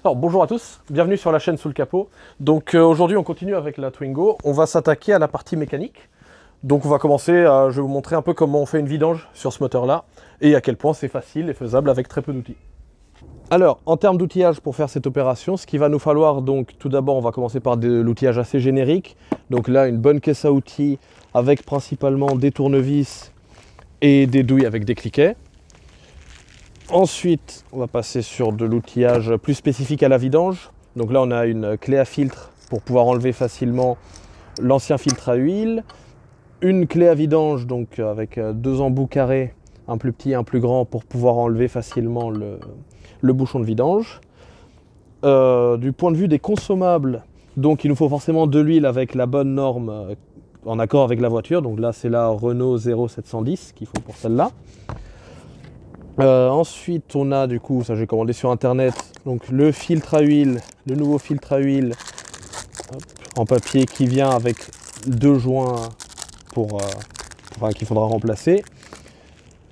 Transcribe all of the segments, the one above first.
Alors bonjour à tous, bienvenue sur la chaîne Sous le Capot. Donc aujourd'hui on continue avec la Twingo, on va s'attaquer à la partie mécanique. Donc on va commencer, je vais vous montrer un peu comment on fait une vidange sur ce moteur là et à quel point c'est facile et faisable avec très peu d'outils. Alors en termes d'outillage pour faire cette opération, ce qu'il va nous falloir, donc tout d'abord on va commencer par de l'outillage assez générique. Donc là une bonne caisse à outils avec principalement des tournevis et des douilles avec des cliquets. Ensuite, on va passer sur de l'outillage plus spécifique à la vidange. Donc là, on a une clé à filtre pour pouvoir enlever facilement l'ancien filtre à huile. Une clé à vidange, donc avec deux embouts carrés, un plus petit et un plus grand, pour pouvoir enlever facilement le bouchon de vidange. Du point de vue des consommables, donc il nous faut forcément de l'huile avec la bonne norme en accord avec la voiture. Donc là, c'est la Renault 0710 qu'il faut pour celle-là. Ensuite on a du coup, ça j'ai commandé sur internet, donc le filtre à huile, le nouveau filtre à huile en papier qui vient avec deux joints qu'il faudra remplacer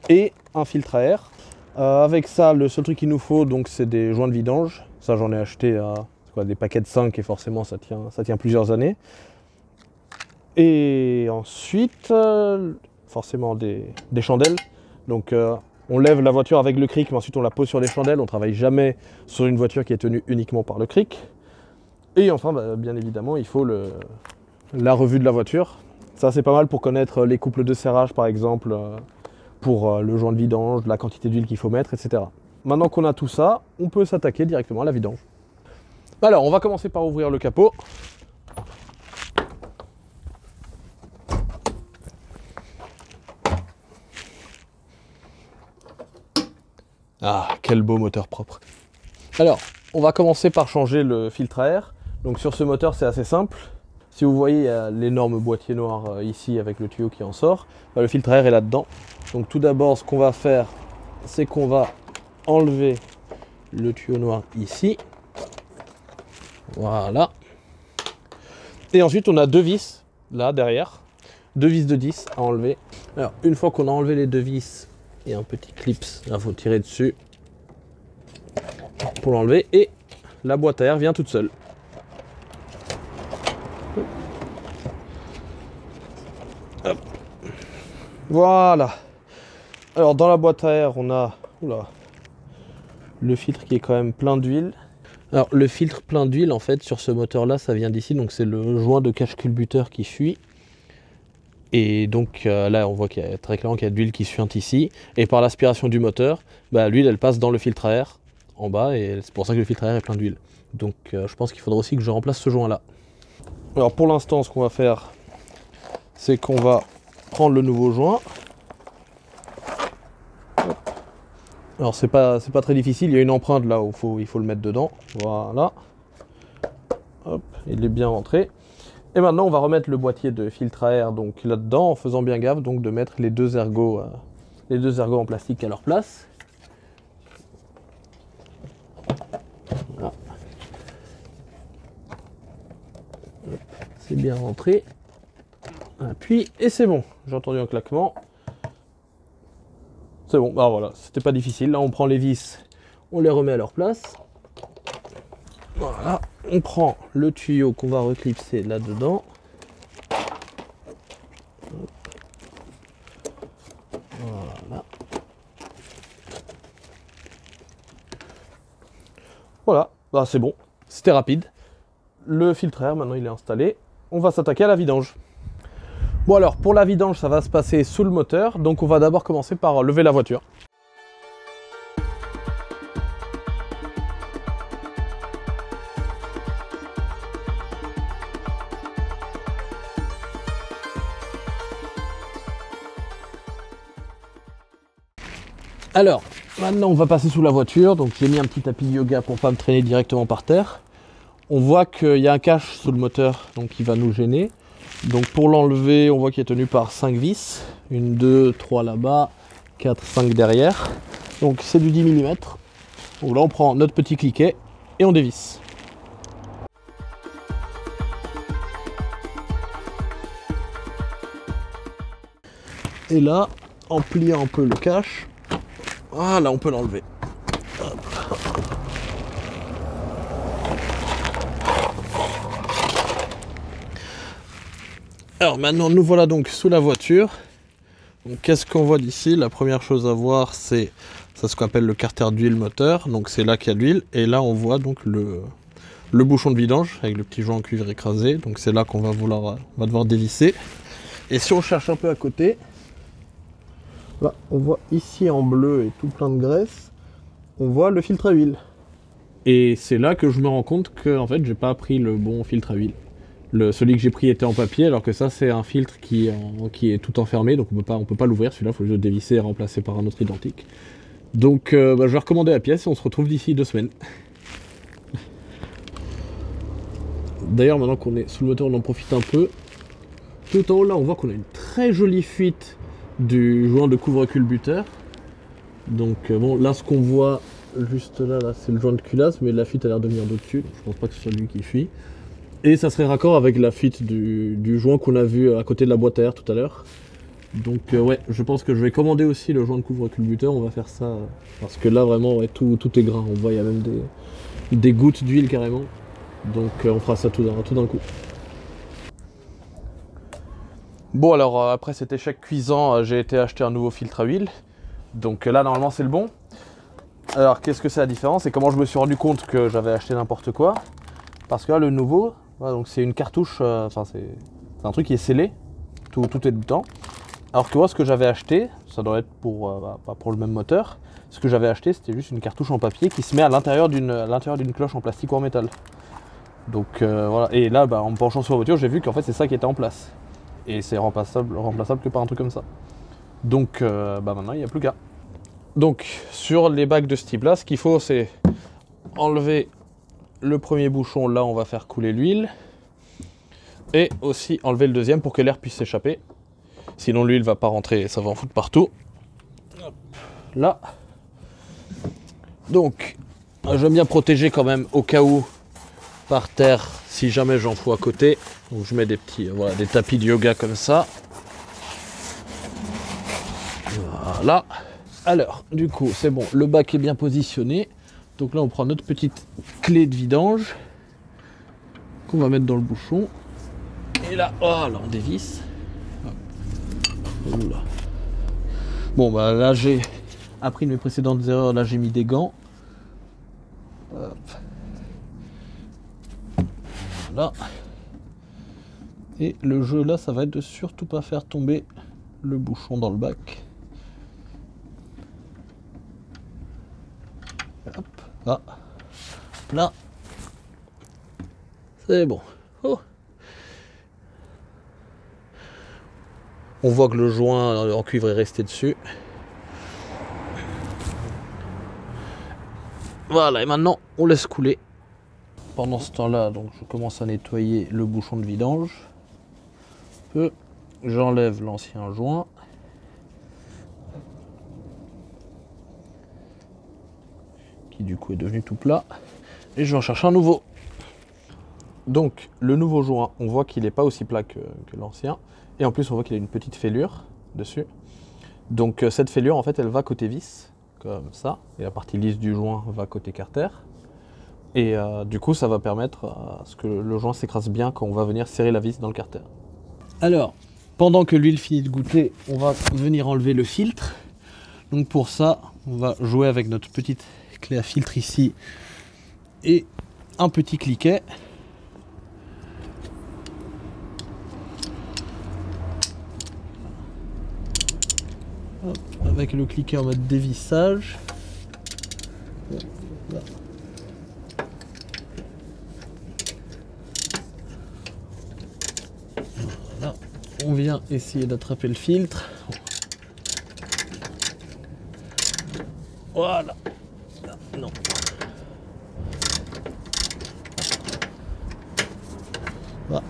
et un filtre à air. Avec ça, le seul truc qu'il nous faut, donc c'est des joints de vidange. Ça j'en ai acheté des paquets de 5 et forcément ça tient plusieurs années. Et ensuite forcément des chandelles. Donc on lève la voiture avec le cric, mais ensuite on la pose sur des chandelles. On ne travaille jamais sur une voiture qui est tenue uniquement par le cric. Et enfin, bien évidemment, il faut la revue de la voiture. Ça, c'est pas mal pour connaître les couples de serrage, par exemple, pour le joint de vidange, la quantité d'huile qu'il faut mettre, etc. Maintenant qu'on a tout ça, on peut s'attaquer directement à la vidange. Alors, on va commencer par ouvrir le capot. Ah, quel beau moteur propre. Alors, on va commencer par changer le filtre à air. Donc sur ce moteur, c'est assez simple. Si vous voyez, il y a l'énorme boîtier noir ici avec le tuyau qui en sort. Le filtre à air est là-dedans. Donc tout d'abord, ce qu'on va faire, c'est qu'on va enlever le tuyau noir ici. Voilà. Et ensuite, on a deux vis, là, derrière. Deux vis de 10 à enlever. Alors, une fois qu'on a enlevé les deux vis, et un petit clips, là faut tirer dessus pour l'enlever et la boîte à air vient toute seule. Hop. Voilà. Alors dans la boîte à air on a le filtre qui est quand même plein d'huile. Alors le filtre plein d'huile en fait sur ce moteur là ça vient d'ici, donc c'est le joint de cache-culbuteur qui fuit. Et donc là on voit qu'il y a très clairement qu'il y a de l'huile qui suinte ici. Et par l'aspiration du moteur, l'huile elle passe dans le filtre à air en bas et c'est pour ça que le filtre à air est plein d'huile. Donc je pense qu'il faudra aussi que je remplace ce joint là. Alors pour l'instant ce qu'on va faire, c'est qu'on va prendre le nouveau joint. Alors c'est pas très difficile, il y a une empreinte là où il faut le mettre dedans. Voilà. Hop, il est bien rentré. Et maintenant on va remettre le boîtier de filtre à air donc là-dedans en faisant bien gaffe donc de mettre les deux ergots en plastique à leur place. Voilà. C'est bien rentré. Appuie et c'est bon. J'ai entendu un claquement. C'est bon, voilà, c'était pas difficile. Là on prend les vis, on les remet à leur place. Voilà, on prend le tuyau qu'on va reclipser là-dedans. Voilà, c'est bon, c'était rapide. Le filtre à air, maintenant il est installé. On va s'attaquer à la vidange. Bon alors, pour la vidange, ça va se passer sous le moteur. Donc on va d'abord commencer par lever la voiture. Alors, maintenant on va passer sous la voiture, donc j'ai mis un petit tapis de yoga pour pas me traîner directement par terre. On voit qu'il y a un cache sous le moteur, donc qui va nous gêner. Donc pour l'enlever, on voit qu'il est tenu par 5 vis. 1, 2, 3 là-bas, 4, 5 derrière. Donc c'est du 10 mm. Donc là on prend notre petit cliquet et on dévisse. Et là, en pliant un peu le cache, voilà, on peut l'enlever. Alors maintenant, nous voilà donc sous la voiture. Donc qu'est-ce qu'on voit d'ici? La première chose à voir, c'est ça, ce qu'on appelle le carter d'huile moteur. Donc c'est là qu'il y a de l'huile. Et là, on voit donc le bouchon de vidange avec le petit joint en cuivre écrasé. Donc c'est là qu'on va devoir dévisser. Et si on cherche un peu à côté, là, on voit ici en bleu et tout plein de graisse, on voit le filtre à huile. Et c'est là que je me rends compte que en fait, j'ai pas pris le bon filtre à huile. Celui que j'ai pris était en papier, alors que ça c'est un filtre qui est tout enfermé, donc on peut pas l'ouvrir. Celui-là, il faut juste le dévisser et remplacer par un autre identique. Donc je vais recommander la pièce et on se retrouve d'ici 2 semaines. D'ailleurs, maintenant qu'on est sous le moteur, on en profite un peu. Tout en haut là, on voit qu'on a une très jolie fuite du joint de couvre-culbuteur. Donc bon, là ce qu'on voit juste là c'est le joint de culasse, mais la fuite a l'air de venir d'au-dessus, donc je pense pas que ce soit lui qui fuit. Et ça serait raccord avec la fuite du joint qu'on a vu à côté de la boîte à air tout à l'heure. Donc ouais, je pense que je vais commander aussi le joint de couvre-culbuteur, on va faire ça, parce que là vraiment ouais, tout est gras, on voit il y a même des gouttes d'huile carrément. Donc on fera ça tout d'un coup. Bon alors après cet échec cuisant, j'ai été acheter un nouveau filtre à huile. Donc là normalement c'est le bon. Alors qu'est-ce que c'est la différence et comment je me suis rendu compte que j'avais acheté n'importe quoi? Parce que là le nouveau, voilà, donc c'est une cartouche, enfin c'est un truc qui est scellé, tout est dedans. Alors que moi ce que j'avais acheté, ça doit être pas pour le même moteur, ce que j'avais acheté c'était juste une cartouche en papier qui se met à l'intérieur d'une cloche en plastique ou en métal. Donc voilà, et là en me penchant sur la voiture j'ai vu qu'en fait c'est ça qui était en place. Et c'est remplaçable que par un truc comme ça. Donc maintenant il n'y a plus qu'à. Donc sur les bacs de ce type là, ce qu'il faut c'est enlever le premier bouchon, là on va faire couler l'huile. Et aussi enlever le deuxième pour que l'air puisse s'échapper. Sinon l'huile va pas rentrer et ça va en foutre partout. Hop, là. Donc j'aime bien protéger quand même au cas où par terre si jamais j'en fous à côté. Donc je mets des petits des tapis de yoga comme ça. Voilà. Alors du coup c'est bon, le bac est bien positionné. Donc là on prend notre petite clé de vidange qu'on va mettre dans le bouchon. Et là, oh, là on dévisse. Oula. Bon bah là j'ai appris de mes précédentes erreurs, là j'ai mis des gants. Hop. Voilà. Et le jeu là ça va être de surtout pas faire tomber le bouchon dans le bac. Hop, ah. Là. C'est bon. Oh. On voit que le joint en cuivre est resté dessus. Voilà, et maintenant on laisse couler. Pendant ce temps-là, donc je commence à nettoyer le bouchon de vidange. J'enlève l'ancien joint. Qui du coup est devenu tout plat. Et je vais en chercher un nouveau. Donc le nouveau joint, on voit qu'il n'est pas aussi plat que l'ancien. Et en plus on voit qu'il a une petite fêlure dessus. Donc cette fêlure en fait elle va côté vis, comme ça. Et la partie lisse du joint va côté carter. Et du coup ça va permettre à ce que le joint s'écrase bien quand on va venir serrer la vis dans le carter. Alors, pendant que l'huile finit de goûter, on va venir enlever le filtre. Donc pour ça, on va jouer avec notre petite clé à filtre ici. Et un petit cliquet. Hop, avec le cliquet en mode dévissage. Là. Voilà. On vient essayer d'attraper le filtre. Voilà. Non. Voilà.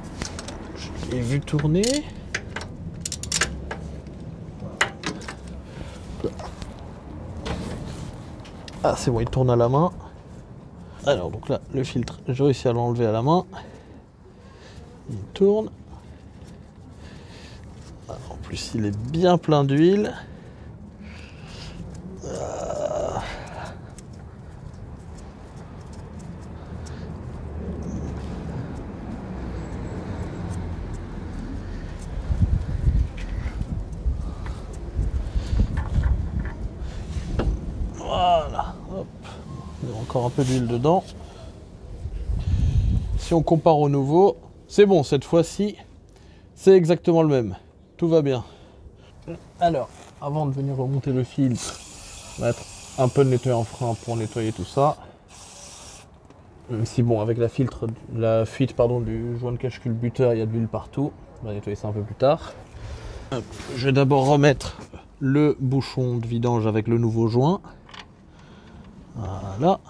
Je l'ai vu tourner. Ah c'est bon, il tourne à la main. Alors donc là, le filtre, j'ai réussi à l'enlever à la main. Il tourne. En plus, il est bien plein d'huile. encore un peu d'huile dedans. Si on compare au nouveau, c'est bon, cette fois-ci, c'est exactement le même. Tout va bien. Alors, avant de venir remonter le filtre, on va mettre un peu de nettoyant frein pour nettoyer tout ça. Même si bon, avec la fuite du joint de cache-culbuteur, il y a de l'huile partout. On va nettoyer ça un peu plus tard. Je vais d'abord remettre le bouchon de vidange avec le nouveau joint. Voilà.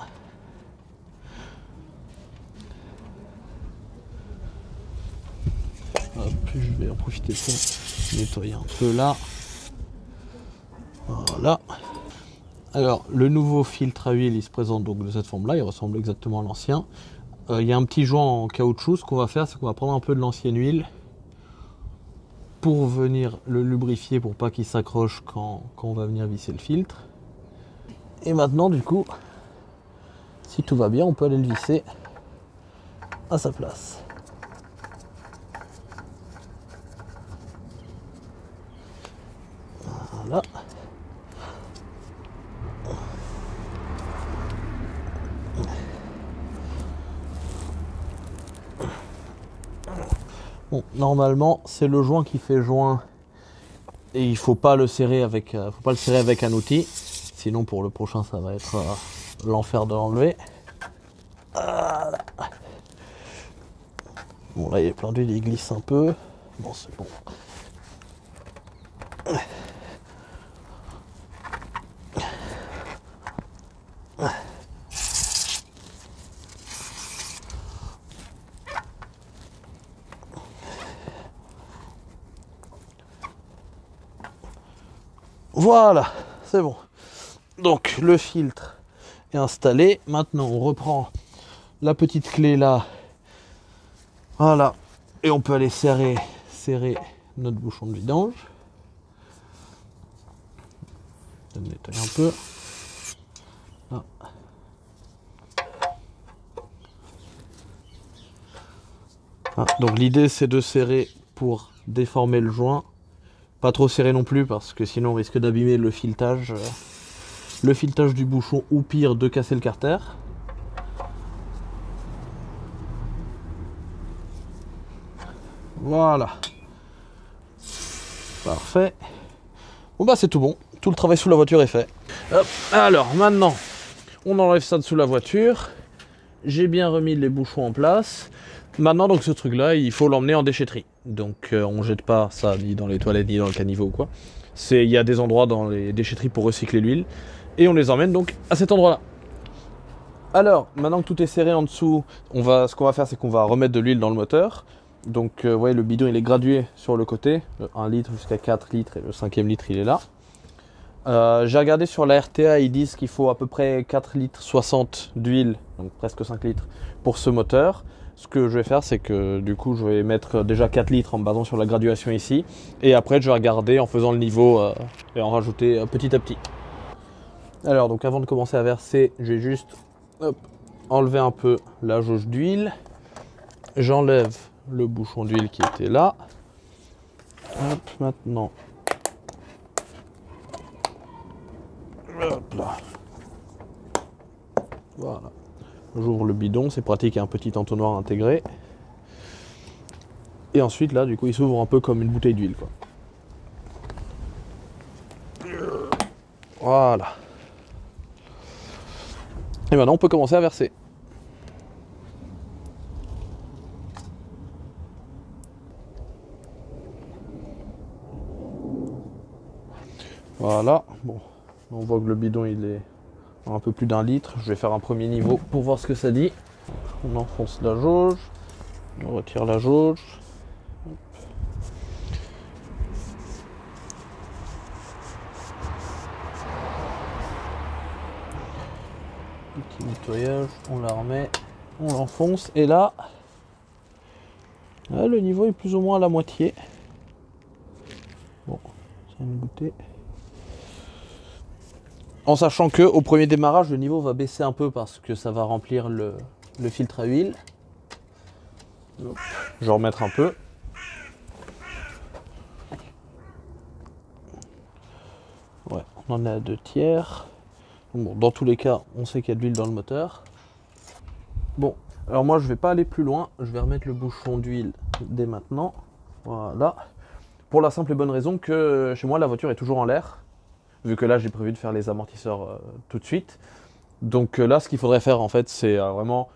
Hop, je vais en profiter pour nettoyer un peu là. Voilà. Alors, le nouveau filtre à huile, il se présente donc de cette forme-là. Il ressemble exactement à l'ancien. Il y a un petit joint en caoutchouc. Ce qu'on va faire, c'est qu'on va prendre un peu de l'ancienne huile pour venir le lubrifier pour pas qu'il s'accroche quand on va venir visser le filtre. Et maintenant, du coup, si tout va bien, on peut aller le visser à sa place. Voilà. Bon, normalement, c'est le joint qui fait joint et il faut pas le serrer avec, un outil. Sinon, pour le prochain, ça va être l'enfer de l'enlever. Voilà. Bon, là, il est plein d'huile, il glisse un peu. Bon, c'est bon. Voilà, c'est bon. Donc le filtre est installé. Maintenant on reprend la petite clé là. Voilà. Et on peut aller serrer notre bouchon de vidange. Je vais le nettoyer un peu. Là. Ah, donc l'idée c'est de serrer pour déformer le joint. Pas trop serré non plus parce que sinon on risque d'abîmer le filetage du bouchon ou pire de casser le carter. Voilà. Parfait. Bon bah c'est tout bon. Tout le travail sous la voiture est fait. Hop. Alors maintenant, on enlève ça de sous la voiture. J'ai bien remis les bouchons en place. Maintenant donc ce truc là, il faut l'emmener en déchetterie. Donc on jette pas ça ni dans les toilettes ni dans le caniveau ou quoi. Il y a des endroits dans les déchetteries pour recycler l'huile. Et on les emmène donc à cet endroit là. Alors maintenant que tout est serré en dessous, ce qu'on va faire c'est qu'on va remettre de l'huile dans le moteur. Donc vous voyez le bidon il est gradué sur le côté. 1 litre jusqu'à 4 litres et le 5e litre il est là. J'ai regardé sur la RTA, ils disent qu'il faut à peu près 4 litres 60 d'huile, donc presque 5 litres pour ce moteur. Ce que je vais faire, c'est que du coup, je vais mettre déjà 4 litres en me basant sur la graduation ici. Et après, je vais regarder en faisant le niveau et en rajouter petit à petit. Alors, donc avant de commencer à verser, je vais juste enlever un peu la jauge d'huile. J'enlève le bouchon d'huile qui était là. Hop, maintenant. Hop là. Voilà. J'ouvre le bidon, c'est pratique, il y a un petit entonnoir intégré. Et ensuite là, du coup, il s'ouvre un peu comme une bouteille d'huile, quoi. Voilà. Et maintenant, on peut commencer à verser. Voilà. Bon, on voit que le bidon, il est un peu plus d'1 litre. Je vais faire un premier niveau pour voir ce que ça dit. On enfonce la jauge, on retire la jauge. Petit nettoyage, on la remet, on l'enfonce et là, le niveau est plus ou moins à la moitié. Bon, c'est une bouteille. En sachant que au premier démarrage, le niveau va baisser un peu parce que ça va remplir le filtre à huile. Je vais remettre un peu. Ouais, on en est à 2 tiers. Bon, dans tous les cas, on sait qu'il y a de l'huile dans le moteur. Bon, alors moi je vais pas aller plus loin, je vais remettre le bouchon d'huile dès maintenant. Voilà. Pour la simple et bonne raison que chez moi la voiture est toujours en l'air, vu que là j'ai prévu de faire les amortisseurs tout de suite. Donc là ce qu'il faudrait faire en fait c'est vraiment,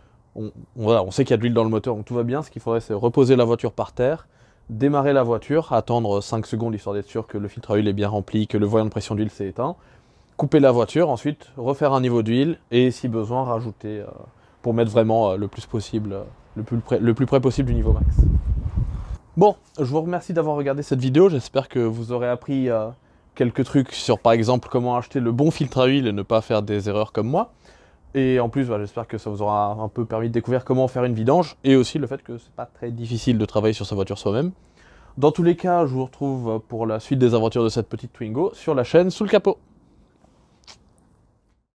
voilà, on sait qu'il y a de l'huile dans le moteur donc tout va bien, ce qu'il faudrait c'est reposer la voiture par terre, démarrer la voiture, attendre 5 secondes histoire d'être sûr que le filtre à huile est bien rempli, que le voyant de pression d'huile s'est éteint, couper la voiture, ensuite refaire un niveau d'huile et si besoin rajouter pour mettre vraiment le plus possible, le plus près possible du niveau max. Bon, je vous remercie d'avoir regardé cette vidéo, j'espère que vous aurez appris quelques trucs sur par exemple comment acheter le bon filtre à huile et ne pas faire des erreurs comme moi. Et en plus, j'espère que ça vous aura un peu permis de découvrir comment faire une vidange et aussi le fait que c'est pas très difficile de travailler sur sa voiture soi-même. Dans tous les cas, je vous retrouve pour la suite des aventures de cette petite Twingo sur la chaîne Sous le capot.